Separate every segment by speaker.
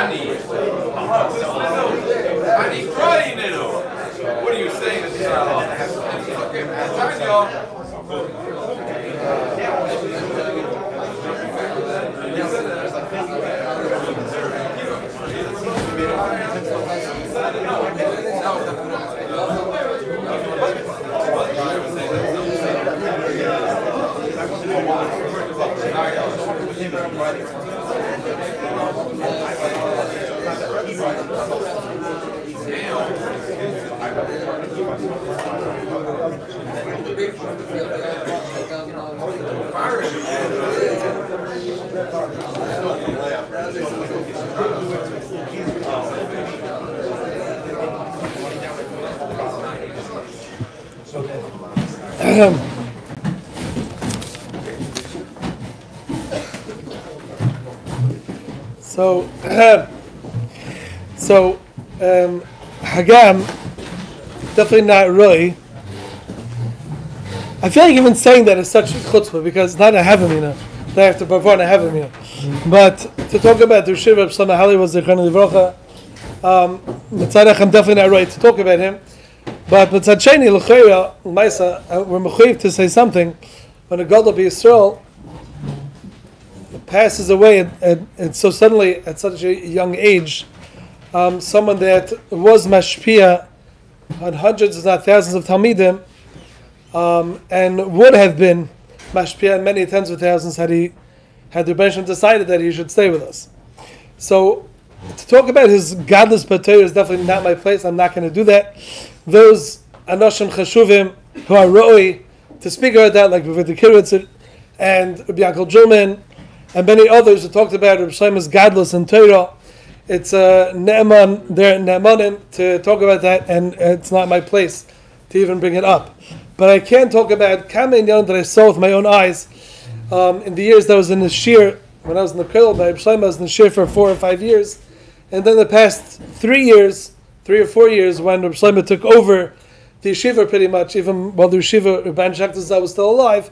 Speaker 1: What are you saying?
Speaker 2: Hagam, definitely not really. I feel like even saying that is such chutzpah because it's not a heaven, They have to perform a heaven, But to talk about the Yeshiva of Shlomo Halioua was Zikaron, Mitzadach, I'm definitely not right to talk about him. But Mitzad Sheni, L'chayra, L'maisa, we're mechuyev to say something when a Gadol B'Yisrael passes away and so suddenly at such a young age, someone that was mashpia on hundreds, if not thousands of Talmidim, and would have been mashpia on many tens of thousands had the Rebbe Shem decided that he should stay with us. So to talk about his godless B'Torah is definitely not my place. I'm not going to do that. Those Anoshim Chashuvim who are Ro'oi to speak about that, like Rabbi Kiritzer and Rabbi Yankel Jilman and many others who talked about Rabbi Shlomo's godless and Torah. It's Ne'eman, they're Ne'emanim to talk about that, and it's not my place to even bring it up. But I can talk about Kama Inyan that I saw with my own eyes in the years that I was in the Shir, when I was in the Kollel by Rabbi Shlomo. I was in the Shir for 4 or 5 years, and then the past 3 or 4 years when Rabbi Shlomo took over the Yeshiva pretty much, even while the Yeshiva, Rabbi Shakhtazah was still alive,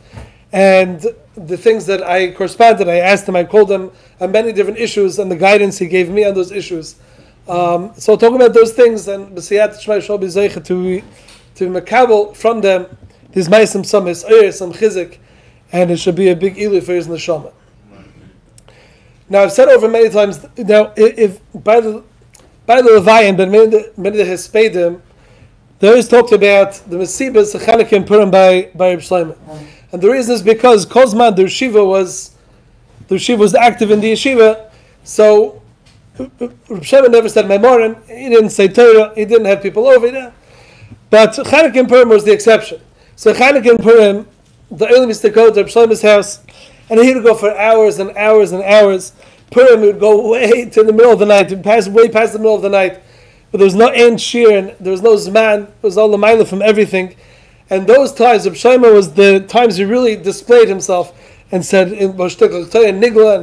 Speaker 2: and the things that I corresponded, I asked him, I called him on many different issues, and the guidance he gave me on those issues. So talking about those things, and B'siyat Shmai Shol B'Zeicha to Makabel from them, these Maisim, some Hisayr, some Chizik, and it should be a big Ilu for his Neshama. Now I've said over many times, if by the Levayin, but many of the Hespedim, they always talked about the Mesibas, the Chalikim Purim by Reb Shlomo. And the reason is because Kozman, the Yeshiva was active in the Yeshiva, so Reb Shlomo never said Memorim, he didn't say Torah, he didn't have people over there. But Chalikim Purim was the exception. So Chalikim Purim, the Eilim used to go to Reb Shlomo's house, and he would go for hours and hours and hours. Purim would go way to the middle of the night, way past the middle of the night. But there was no end shir, and there was no zman, it was all the mila from everything. And those times, Reb Shlomo was the times he really displayed himself and said in Boshtek and Nigla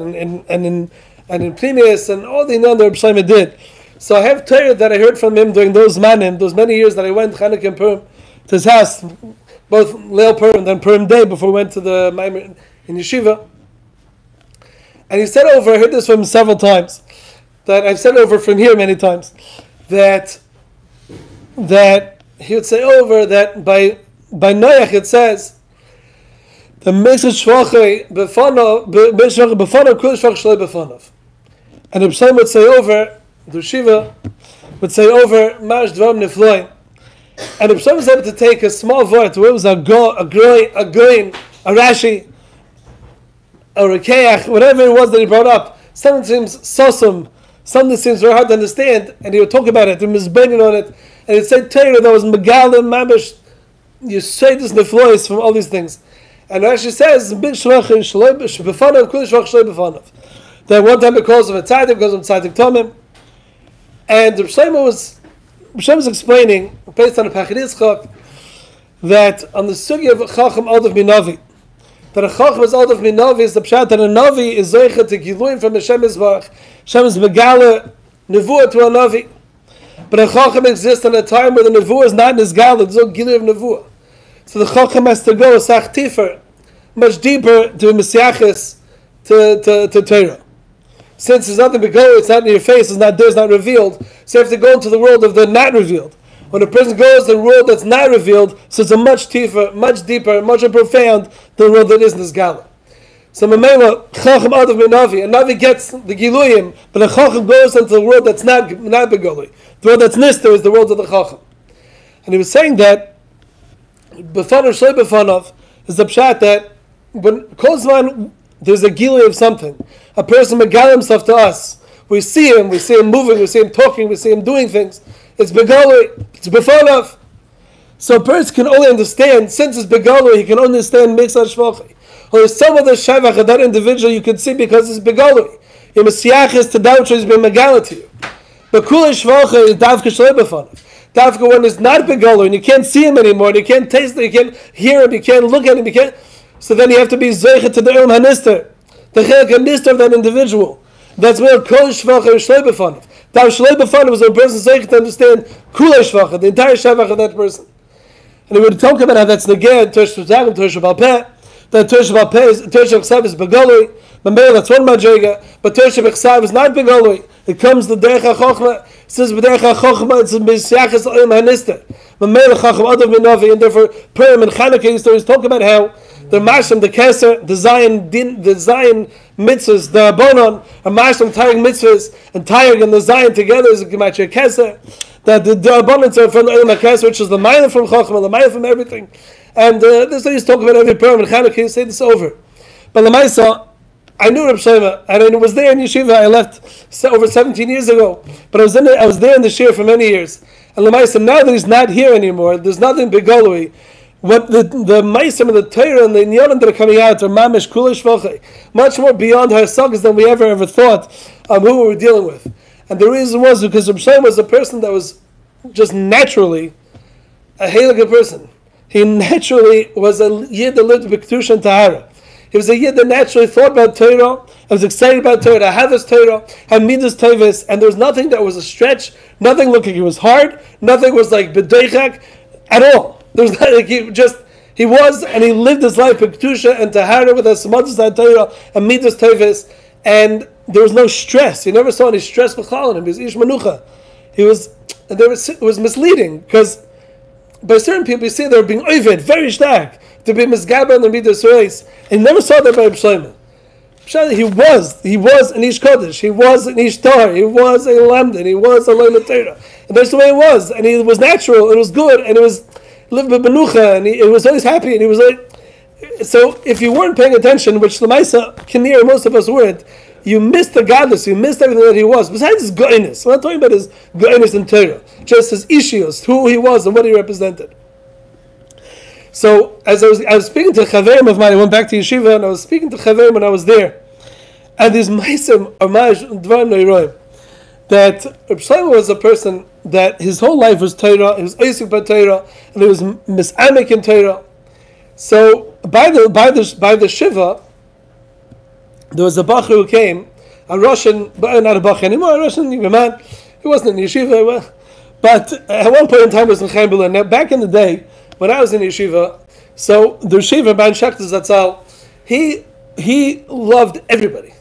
Speaker 2: and in Plinius and all the Inan that Reb Shlomo did. So I have Torah that I heard from him during those manim, those many years that I went Chanukah and Purim to his house, both Leil Purim and then Purim Day before we went to the Maimer in Yeshiva. And he said over, I heard this from him several times, that I've said over from here many times, that he would say over that by Noach it says the Meshach Shvachei Befanav Kul Shvach Shlei Befanav, and Reb Shlomo would say over, the Yeshiva would say over Marsh Dvarim Nifloim, and Reb Shlomo was able to take a small word, where it was a goin, a Rashi, a Rekeach, whatever it was that he brought up. Something seems sosum, something seems very hard to understand, and he would talk about it, and was banging on it, and he'd say Torah that was Megalim, Mamish, you say this Neflois from all these things. And Rashi says, that one time it calls him a tzaddik, calls him tzaddik tomim, and Reb Shlomo was explaining, based on the Pachid Yitzchak, that on the sugi of Chacham Adav Minavi, that a Chacham is Adav Minavi is the pshat that a Navi is Zoicha to Giluim from Hashem Yisbarach. Hashem is Megala Nevuah to a Navi. But a Chacham exists in a time where the Nevuah is not Nizgala, there's no Giluim of Nevuah. So the Chacham has to go a Sach Tifer, much deeper to Mesiachis, to Torah. Since there's nothing below, it's not in your face, it's not there, it's not revealed. So you have to go into the world of the not revealed. When a person goes to the world that's not revealed, so it's a much deeper, much more profound than the world that is in this gala. So Mamela, Chacham Adav Minavi, and Navi gets the Giluyim, but the Chacham goes into the world that's not Begoli. The world that's Nister is the world of the Chacham. And he was saying that B'fanav Shlei B'fanav is the pshat that when Kozman there's a Giluy of something, a person megal himself to us. We see him moving, we see him talking, we see him doing things. It's Begoli, it's B'fanav. So a person can only understand, since it's Begoli, he can only understand Mitzvah Shvachi. Or there's some of the Shavach of that individual you can see because it's Begoli. Your Messiah is to doubt he's been megal to you. But Kula Shvachi is Davka Shlei B'fanav. Davka when it's not Begoli, and you can't see him anymore, and you can't taste him, you can't hear him, you can't look at him, you can't. So then you have to be Zeicha to the Ilm HaNister, the Chilek HaNister of that individual. That's where Kol Shvacha is Shlei B'fanav. Dav Shlei B'fanav was when a person Zeicha to understand Kula Shvacha, the entire Shavach of that person. And we would talk about how that's Neged, Torah Shvazagim, Torah Shabbal that Torah Shabbal Peh is, Torah Shabbal is Begolui, Mamela, that's one Madrega, but Torah Shabbal is not Begolui. It comes the Derech HaChochma, it says B'derech HaChochma, it's B'siachas Ilm HaNister. Mamela, Chacham Adav Minavi, and therefore Purim and Chanukah stories talk about how the Masham, the Keser, the Zion mitzvahs, the Abonon, and Masham tying mitzvahs, and tying and the Zion together is a Gematria Keser, that the abundance are from the Ilm HaKeser, which is the Maya from Chochmah, the Maya from everything. And this is talk about every Purim and Chanukah, you say this over. But Lamaisa, I knew Reb Shlomo, and I was there in Yeshiva. I left over 17 years ago, but I was there in the Shir for many years. And Lamaisa, now that he's not here anymore, there's nothing Begolui. What the Maisim and the Torah and the Inyanim that are coming out are Mamish Kula Shvachi, much more beyond our sagas than we ever thought who we were dealing with. And the reason was because Reb Shlomo was a person that was just naturally a heilige person. He naturally was a Yid that lived with Kedusha and Tahara. He was a Yid that naturally thought about Torah, and was excited about Torah, to have his Torah, have midas Tevis, and there was nothing that was a stretch, nothing looked like it was hard, nothing was like B'deichak at all. There was not, like he was, and he lived his life with Kedusha and Tahara with a Samadas Torah and midas Tevis, and there was no stress. You never saw any stress b'chlal in him. He was Ish Manucha. It was misleading, because by certain people you see they were being oived, very stark, to be misgaba and the midas reis, and you never saw that by Shlomo. He was an Ish Kodesh, he was an Ish Tar, he was a Lamdan, he was a Leila Torah, and that's the way it was, and he was natural, and it was good, and it was lived with Benucha, and he was always happy, and he was like, so if you weren't paying attention, which Lamaisa, Kinir, most of us weren't, you missed the godless, you missed everything that he was, besides his goodness. We're not talking about his goodness in Torah, just his issues, who he was and what he represented. So, as I was speaking to Chaverim of mine, I went back to Yeshiva, and I was speaking to Chaverim when I was there, and these Maisim, Amaj, Dvarim Neiroim, that Reb Shlomo was a person that his whole life was Torah, he was Eisik by Torah, and he was Misamek in Torah. So, by the Shiva, there was a Bachar who came, a Russian, but not a Bachar anymore, a Russian man. He wasn't in Yeshiva, but at one point in time he was in Chaim. Now, back in the day, when I was in Yeshiva, so the Yeshiva, Ban Shaktas Zatzal, he loved everybody.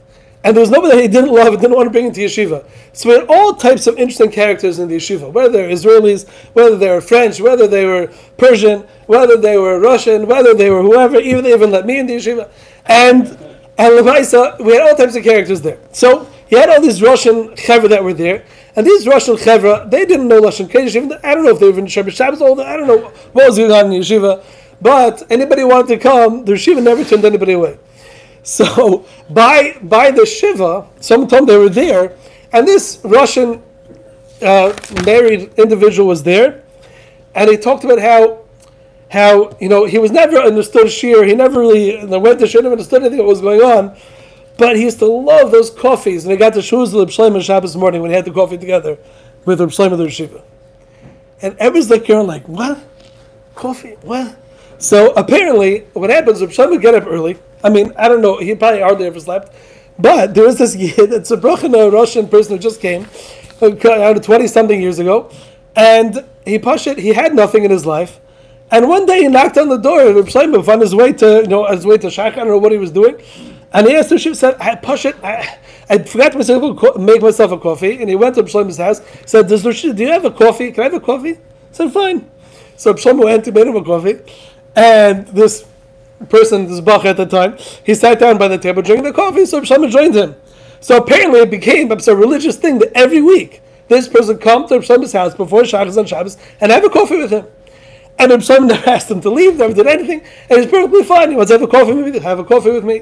Speaker 2: And there was nobody that he didn't love and didn't want to bring into Yeshiva. So we had all types of interesting characters in the Yeshiva, whether they're Israelis, whether they were French, whether they were Persian, whether they were Russian, whether they were whoever, they even let me in the Yeshiva. And Lamaisa, we had all types of characters there. So he had all these Russian chevra that were there, and these Russian chevra, they didn't know Lashon Kodesh. I don't know if they were in Shabbat Shabbos, I don't know what was going on in Yeshiva, but anybody wanted to come, the Yeshiva never turned anybody away. So by the Shiva, sometime they were there, and this Russian married individual was there, and he talked about how he was never understood shir. He never really went to shir, never understood anything that was going on. But he used to love those coffees, and he got to Shul's Reb Shlomo on Shabbos morning when he had the coffee together with Reb Shlomo the Yeshiva. And everyone's like, what? Coffee? What? So apparently, what happens, Reb Shlomo would get up early. I mean, I don't know, he probably hardly ever slept. But there was this Yid, it's a Russian person who just came, 20-something years ago, and he had nothing in his life. And one day he knocked on the door, Reb Shlomo, on his way to Shach, I don't know what he was doing. And he asked the Yeshiva, said, I I forgot to make myself a coffee, and he went to Shlomo's house. Said, "Do you have a coffee? Can I have a coffee?" I said, "Fine." So Shlomo went to made him a coffee, and this person, this bach at the time, he sat down by the table drinking the coffee. So Shlomo joined him. So apparently, it became a religious thing that every week this person come to Shlomo's house before Shabbos on Shabbos and have a coffee with him. And Shlomo never asked him to leave, never did anything, and he's perfectly fine. He wants to have a coffee with me, have a coffee with me.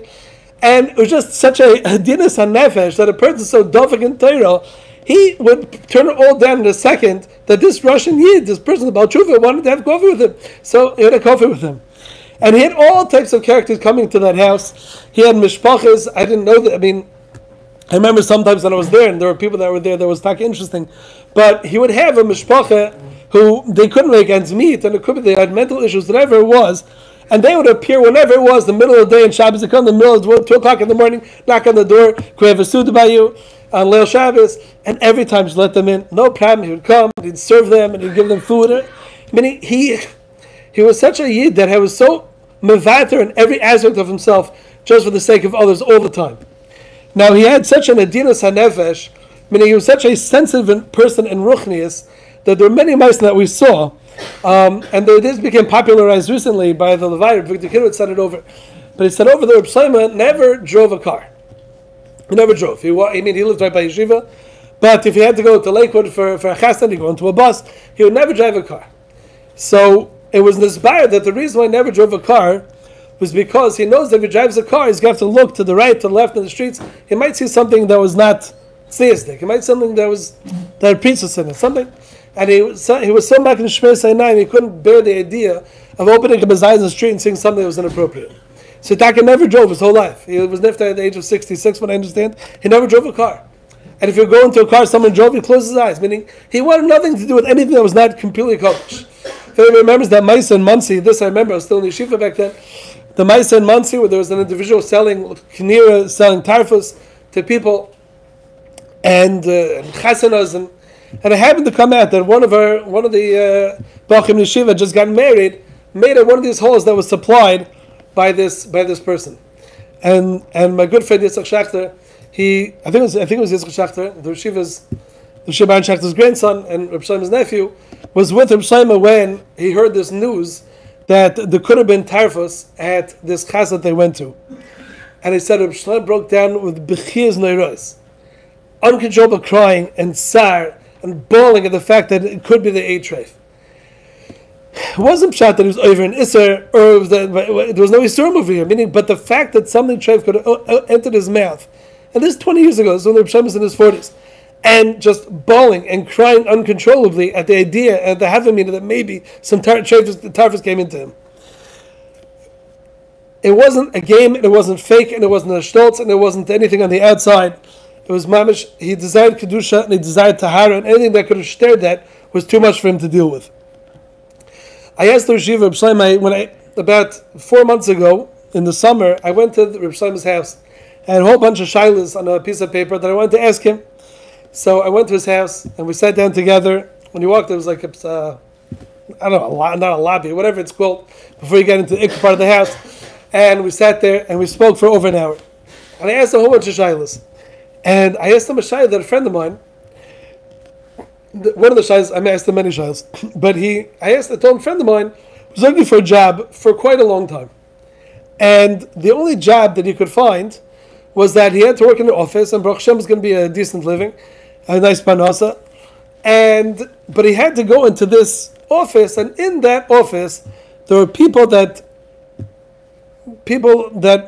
Speaker 2: And it was just such a dinas hanefesh that a person so dovek in Torah, he would turn it all down in a second that this Russian Yid, this person, the Baal Tshuva, wanted to have coffee with him. So he had a coffee with him. And he had all types of characters coming to that house. He had mishpachas. I didn't know that. I mean, I remember sometimes when I was there, and there were people that were there that was talking interesting. But he would have a mishpacha who they couldn't make ends meet, and it could be they had mental issues, whatever it was. And they would appear whenever it was, the middle of the day in Shabbos, they come in the middle of 2 o'clock in the morning, knock on the door, could we have a suda by you on Leil Shabbos? And every time just let them in, no problem, he would come, he'd serve them, and he'd give them food. I mean, he was such a yid that he was so mevater in every aspect of himself, just for the sake of others all the time. Now, he had such an adinas hanefesh, meaning he was such a sensitive person in Ruchnius, that there were many mice that we saw, and this became popularized recently by the Levite. Victor Kidwood said it over. But he said over there, Shlomo never drove a car. He never drove. He lived right by Yeshiva, but if he had to go to Lakewood for a chastan, he'd go into a bus. He would never drive a car. So it was inspired that the reason why he never drove a car was because he knows that if he drives a car, he's going to have to look to the right, to the left in the streets. He might see something that was not theistic. He might see something that had priestess in it, something. And he was so back in Shmei Sinai, he couldn't bear the idea of opening up his eyes in the street and seeing something that was inappropriate. So Taka never drove his whole life. He was nifta at the age of 66, when I understand. He never drove a car. And if you go into a car, someone drove, he closed his eyes, meaning he wanted nothing to do with anything that was not completely accomplished. If anyone remembers that Maisa in Muncie, this I remember, I was still in Yeshiva back then, the Maisa in Muncie, where there was an individual selling kinira, selling tarfus to people, and chasanas, and it happened to come out that one of the Bachim Yeshiva just got married, made at one of these halls that was supplied by this person, and my good friend Yitzchak Schachter, I think it was Yitzchak Schachter, the Shibban Schachter's grandson and Reb Shlomo's nephew, was with Reb Shlomo when he heard this news that there could have been tarfus at this chas that they went to, and he said Reb Shlomo broke down with bechiyas neiros, uncontrollable crying and sar and bawling at the fact that it could be the eight treif. It wasn't pshat that it was over an Isser, or there was no Isurim over here, meaning, but the fact that something treif could have entered his mouth, and this is 20 years ago, this is when the Reb Shlomo was in his 40s, and just bawling and crying uncontrollably at the idea, at the havamina, that maybe some tarfus came into him. It wasn't a game, and it wasn't fake, and it wasn't a stoltz, and it wasn't anything on the outside. It was mamish. He desired kedusha and he desired tahara, and anything that could have stirred that was too much for him to deal with. I asked the Yeshiva Reb Shlomo about 4 months ago in the summer. I went to Reb Shlomo's house. I had a whole bunch of shilas on a piece of paper that I wanted to ask him. So I went to his house and we sat down together. When you walked, it was like I don't know, not a lobby, whatever it's called, before you get into the ikka part of the house. And we sat there and we spoke for over an hour. And I asked a whole bunch of shilas. And I asked him a shayla that a friend of mine, one of the shaylas, I asked him many shaylas, but I told him a friend of mine was looking for a job for quite a long time. And the only job that he could find was that he had to work in the office, and Baruch Hashem was going to be a decent living, a nice panasa. But he had to go into this office, and in that office, there were people that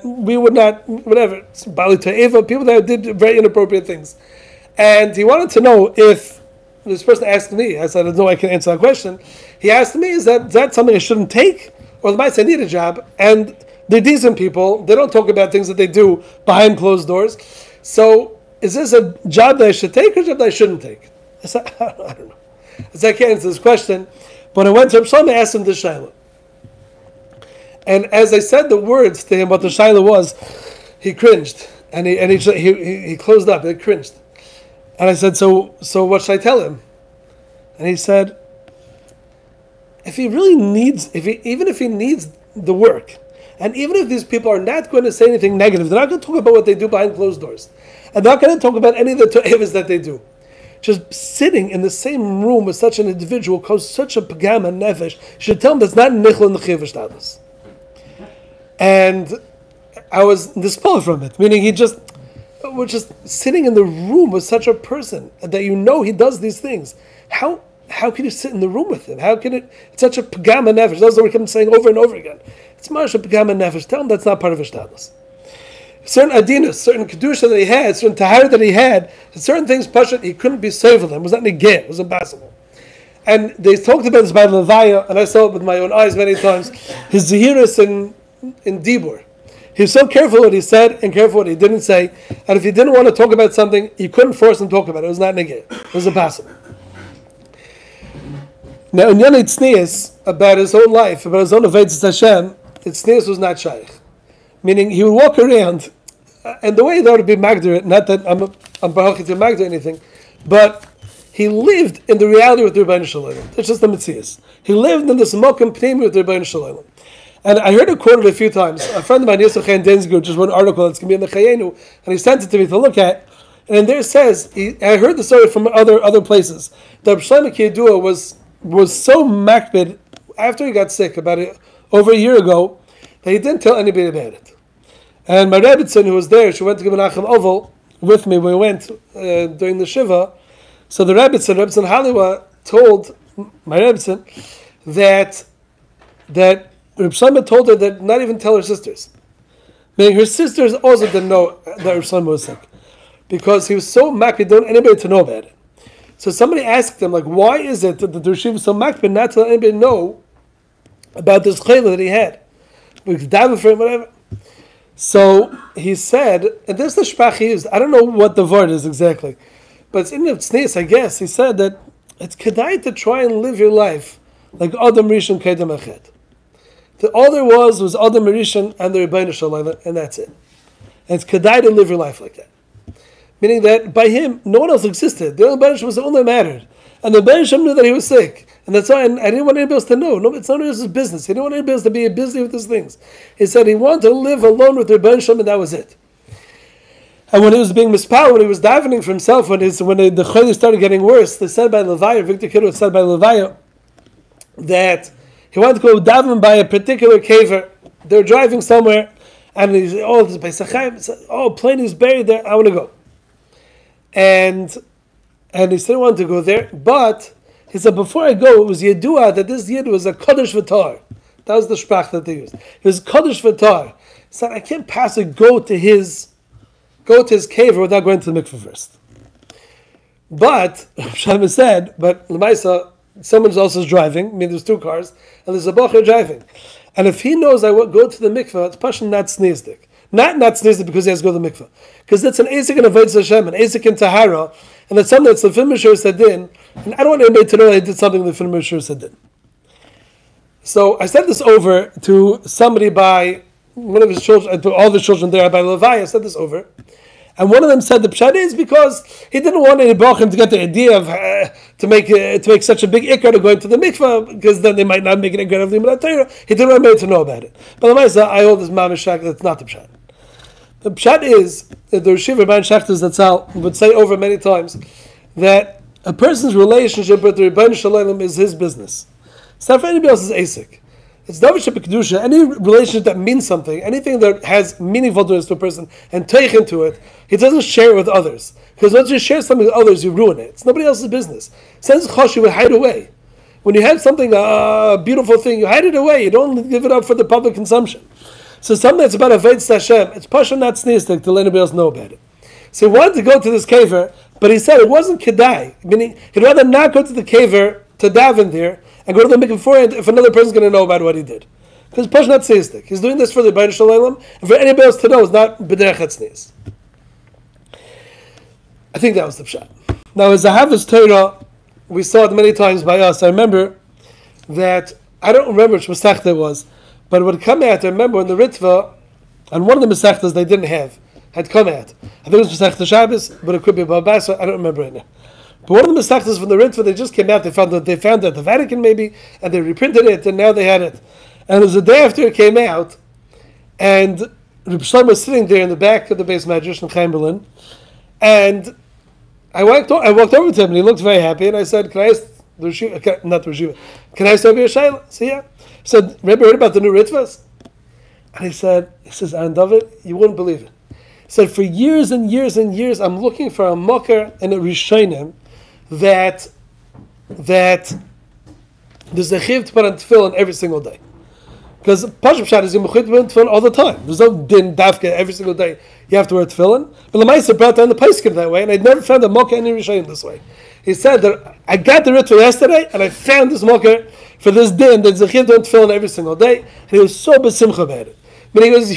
Speaker 2: we would not, whatever, Bali Ta'eva, people that did very inappropriate things. And he wanted to know if, this person asked me, I said, no, I can answer that question. He asked me, is that something I shouldn't take? Or the might say, I need a job. And they're decent people. They don't talk about things that they do behind closed doors. So is this a job that I should take or a job that I shouldn't take? I said, I don't know. I said, I can't answer this question. But when I went to Shlomo, I asked him this shayla. And as I said the words to him, what the shayla was, he cringed. And he closed up, he cringed. And I said, so what should I tell him? And he said, even if he needs the work, and even if these people are not going to say anything negative, they're not going to talk about what they do behind closed doors. and not going to talk about any of the to'evas that they do. Just sitting in the same room with such an individual caused such a pagam and nefesh. You should tell him that's not nichel in the chiyuv shtadlus. And I was dispelled from it, meaning we're just sitting in the room with such a person that you know he does these things. How can you sit in the room with him? How can it's such a pagam and nefesh. That's what we keep saying over and over again. It's much a pagam and nefesh. Tell him that's not part of his shtadlus. Certain adinus, certain kedusha that he had, certain tahara that he had, certain things, pashat, he couldn't be saved with them. It was not negay, it was impossible. And they talked about this by Levaya, and I saw it with my own eyes many times. His zahirus in Dibur. He was so careful what he said and careful what he didn't say. And if he didn't want to talk about something, you couldn't force him to talk about it. It was not negay. It was impossible. Now, in Yanei Tznius, about his own life, about his own Avodas Hashem, Tznius was not shaykh. Meaning, he would walk around, and the way that would be magdir, not that I'm barachi to magdir anything, but he lived in the reality with the Rebbeinu Shalom. That's just the Metzias. He lived in this mokum pnimi with the Rebbeinu Shalom. And I heard it quoted a few times. A friend of mine, Yosef Chaim Densgur, just wrote an article that's going to be in the Chayenu, and he sent it to me to look at. And there it says, I heard the story from other places, that Shlomo Kiyadua was so makbid after he got sick over a year ago, that he didn't tell anybody about it. And my Rebbitzin, who was there, she went to give Menachem Oval with me when we went during the Shiva. So the Rebbitzin Halioua, told my Rebbitzin that Reb Shlomo told her that not even tell her sisters. Meaning her sisters also didn't know that Reb Shlomo was sick. Because he was so makbid, don't anybody to know about it. So somebody asked him, like, why is it that the Yeshiva was so makbid not to let anybody know about this chayla that he had? We could daven for him, whatever. So he said, and this is the shpach he used. I don't know what the word is exactly, but it's in the tznius, I guess. He said that it's kedai to try and live your life like Adam Rishon Kedem Achet. All there was Adam Rishon and the Rebbeinu Shalom, and that's it. And it's kedai to live your life like that. Meaning that by him, no one else existed. The Rebbeinu Shalom was the only that mattered. And the Rebbeinu Shalom knew that he was sick. And that's why, and I didn't want anybody else to know. No, it's not anybody else's business. He didn't want anybody else to be busy with these things. He said he wanted to live alone with the Rebbeinu Shalom, and that was it. And when he was being mispal, when he was davening for himself, when the chayli started getting worse, they said by Levaya, Victor Kiddo said by Levaya, that he wanted to go daven by a particular caver. They're driving somewhere, and he's, this is by Chaim. Plane is buried there, I want to go. And he still wanted to go there, but he said, before I go, it was Yedua that this Yid was a Kaddish V'tar. That was the sprach that they used. It was Kaddish V'tar. He said, I can't possibly go to his cave without going to the mikveh first. But, Shlomo said, but L'maisa, someone's also driving, I mean there's two cars, and there's a bocher driving. And if he knows I will go to the mikveh, it's passion not sneezdik. Not sneezdik because he has to go to the mikveh. Because that's an Asik and Avodas Hashem, an Asik and Tahara, and that's something that's Lefim Mishur Sadin, and I don't want anybody to know that he did something Lefim Mishur Sadin. So I sent this over to somebody by one of his children, to all the children there by Levi. I sent this over. And one of them said the pshat is because he didn't want any bochim to get the idea of to make such a big ikar to going to the mikvah, because then they might not make an ikar of the Limud Torah. He didn't want anybody to know about it. But I hold this mamishak that's not the pshat. The pshat is that the Yeshiva Rebbein Shachtas Zatzal would say over many times that a person's relationship with the Rebbeinu Shalom is his business. It's not for anybody else's asik. It's Davish Kedusha. Any relationship that means something, anything that has meaningfulness to a person and take into it, he doesn't share it with others. Because once you share something with others, you ruin it. It's nobody else's business. Since Chosh, you would hide away. When you have something, a beautiful thing, you hide it away. You don't give it up for the public consumption. So something that's about Avodas Hashem, it's pasha not sneezdik to let anybody else know about it. So he wanted to go to this caver, but he said it wasn't kedai, meaning he'd rather not go to the caver to daven there and go to the mikveh beforehand if another person's going to know about what he did. Because pasha not sneezdik. He's doing this for the Rebbeinu Shalom, and for anybody else to know, it's not b'derech hatznius. I think that was the pshat. Now, as a Havas Torah, we saw it many times by us. I remember that, I don't remember which Masechta it was, but it would come out, I remember when the Ritva, and one of the Masechtas they didn't have, had come out. I think it was Masechta Shabbos, but it could be Babasa, I don't remember it now. But one of the Masechtas from the Ritva, they just came out, they found it at the Vatican maybe, and they reprinted it, and now they had it. And it was the day after it came out, and Reb Shlomo was sitting there in the back of the base Medrash in Chaim Berlin, And I walked over to him, and he looked very happy. And I said, "Can I ask the Yeshiva? Not the Yeshiva. Can I ask you a shayla?" So yeah. I said, "Rebbe, heard about the new ritvas?" And he says, "Aaron David, you wouldn't believe it." He said, "For years and years and years, I'm looking for a mocker and a rishonim that there's a chiv to put on tefillin every single day." Because Pashup Shad is you mechit to wear tefillin all the time. There's no din dafka every single day you have to wear tefillin. But the Lamaisa brought down the Paiskim that way, and I'd never found a mocker any rishonim this way. He said that I got the ritva yesterday, and I found this mocker for this din that Zechir don't tefillin every single day, and he was so besimcha about it. But he was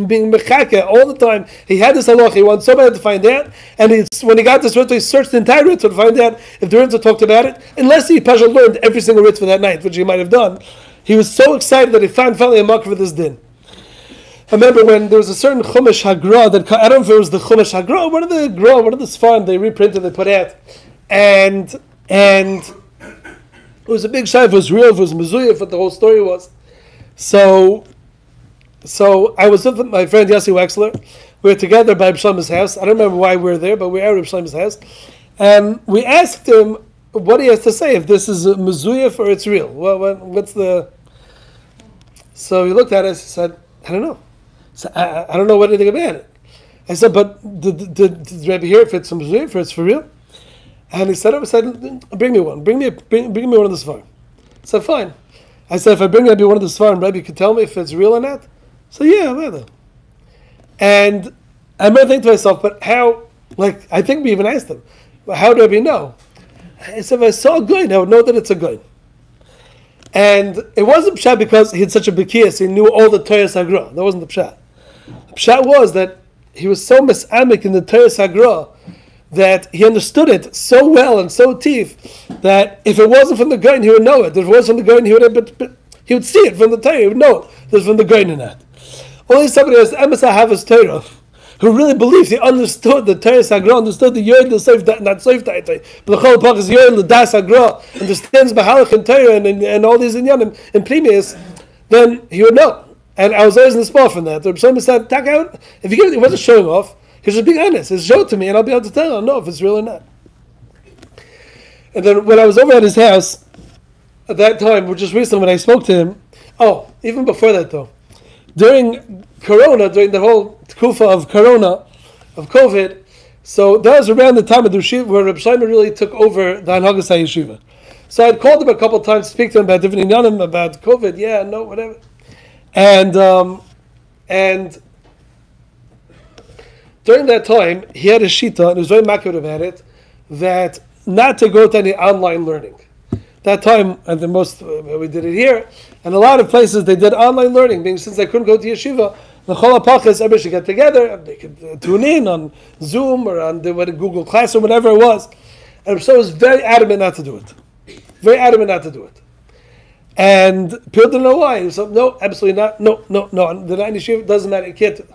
Speaker 2: being mechake all the time. He had this halach, he wanted so bad to find out, and when he got this ritva, he searched the entire ritva to find out if the ritva talked about it, unless he Pasha learned every single ritva that night, which he might have done. He was so excited that he found finally a mocker for this din. I remember when there was a certain Chumash Hagra that, I don't know if it was the Chumash Hagra, one of the Sfarim they reprinted, they put out, and it was a big shayla, if it was real, if it was Mizuyev, what the whole story was. So I was with my friend Yossi Wexler. We were together by Shlomo's house. I don't remember why we were there, but we were at Shlomo's house. And we asked him what he has to say, if this is a Mizuyev or it's real. What's the... So he looked at us and said, "I don't know. So I don't know anything about it." I said, "But did Rebbe hear if it's Mizuyev or it's for real?" And he said, "Bring me one. Bring me one of the Sfarim." I said, "Fine." I said, "If I bring Rebbe one of the Sfarim, Rebbe could tell me if it's real or not?" So yeah, rather. And I remember thinking to myself, but how? Like, I think we even asked him, "Well, how do Rebbe know?" I said, "If I saw a goyn, I would know that it's a goyn." And it wasn't pshat because he had such a bekiyas, he knew all the Torah Sagra. That wasn't the pshat. The pshat was that he was so misamik in the Torah Sagra that he understood it so well and so teeth that if it wasn't from the goyn, he would know it. If it wasn't from the goyn, he would see it from the Torah. He would know it. It was from the goyn or not. Only somebody who has emes ahavas Torah, who really believes he understood the Torah Sagra, understood the Yod, the Seif, not Seif Taitai, but the Chol Pach is Yod, the Das Sagra, understands Bahalach and Torah and all these inyanim and Plimius, then he would know. And I was always in the spot from that. The Rebbe said, "Tak out, if he wasn't showing off, he should be honest. Just show it to me and I'll be able to tell. I'll know if it's real or not." And then when I was over at his house, at that time, which is recently when I spoke to him, even before that though, during Corona, during the whole kufa of Corona, of COVID, so that was around the time of the Yeshiva where Reb Shlomo really took over the Anhagas Yeshiva. So I'd called him a couple of times to speak to him about different inyanim, about COVID, whatever. And during that time, he had a shita, and he was very makir about it, that not to go to any online learning. That time, and the most, we did it here, and a lot of places they did online learning, being since they couldn't go to yeshiva, the Chol HaPachas, everybody should get together, they could tune in on Zoom or on Google Class or whatever it was. And so was very adamant not to do it. Very adamant not to do it. And people didn't know why. He said, "No, absolutely not. No. The night yeshiva doesn't matter, you can't do it."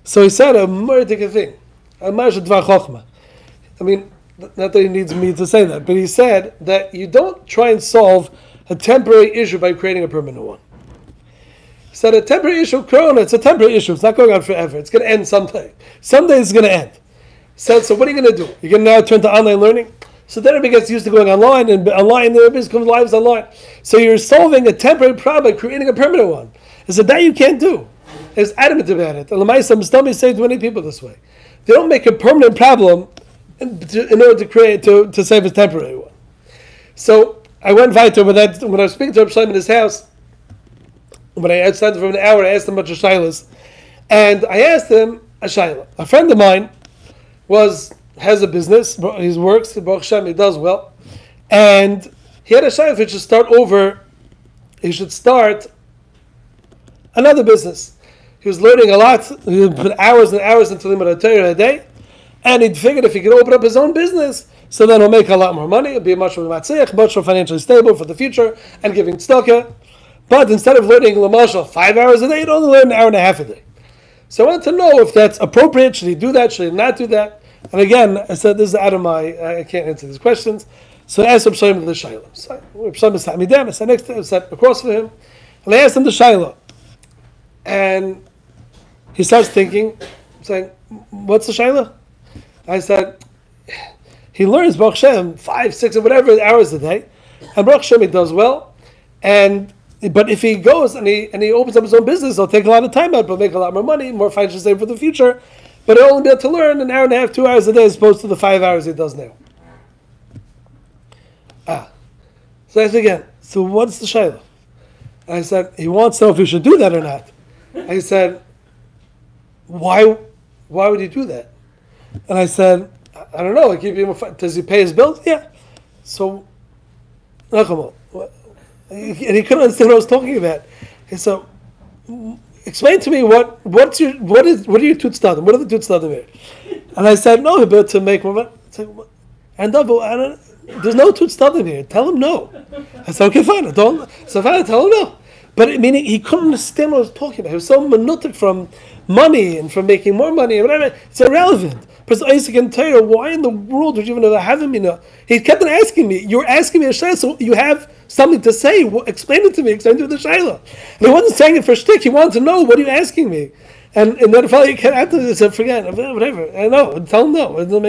Speaker 2: So he said a murdic thing, a marsh dvar chokhmah. I mean, not that he needs me to say that, but he said that you don't try and solve a temporary issue by creating a permanent one. He said a temporary issue, Corona, it's a temporary issue. It's not going on forever. It's going to end someday. Someday it's going to end. He said, so what are you going to do? You're going to now turn to online learning? So then everybody gets used to going online, and online, everybody becomes lives online. So you're solving a temporary problem by creating a permanent one. He said, that you can't do. He was adamant about it. And Lamaisa Mustami say to many people this way. They don't make a permanent problem in order to create, to save a temporary one. So I went weiter with that. When I was speaking to Reb Shlomo in his house, when I sat for an hour, I asked him a bunch of shaylas. And I asked him a shayla. A friend of mine has a business, he works, Baruch Hashem, he does well. And he had a shayla if he should start over, he should start another business. He was learning a lot, he would put hours and hours into Limud Torah a day, and he figured if he could open up his own business, so then he'll make a lot more money, it'll be much more matzich, much more financially stable for the future, and giving tzedakah. But instead of learning Lamashal 5 hours a day, he'd only learn an hour and a half a day. So I wanted to know if that's appropriate, should he do that, should he not do that? And again, I said, this is out of I can't answer these questions. So I asked Reb Shlomo the Shayla. So Reb Shlomo sat me down, I sat next to him, I sat across from him, and I asked him the Shayla. And he starts thinking, saying, what's the Shayla? I said, he learns Baruch Hashem 5, 6, or whatever hours a day, and Baruch Hashem he does well. But if he goes and he opens up his own business, he'll take a lot of time out, but make a lot more money, more financial saving for the future. But he'll only be able to learn an hour and a half, 2 hours a day, as opposed to the 5 hours he does now. So I said again, so what's the shayla? I said, he wants to know if he should do that or not. I said, why would he do that? And I said, I don't know. Does he pay his bills? Yeah. So, and he couldn't understand what I was talking about. He said, explain to me what are your tutstadim? What are the tutstadim here? And I said, no, but to make more money. There's no tutstadim here. Tell him no. I said, okay, fine. Tell him no. But meaning he couldn't understand what I was talking about. He was so minutic from money and from making more money and whatever. It's irrelevant. But Isaac and Torah, why in the world would you even have him? He kept on asking me. You're asking me a shayla, so you have something to say. Explain it to me. Explain to me the shayla. And he wasn't saying it for shtick. He wanted to know, what are you asking me? And then finally he said, forget, whatever. I know. Tell him no. It doesn't make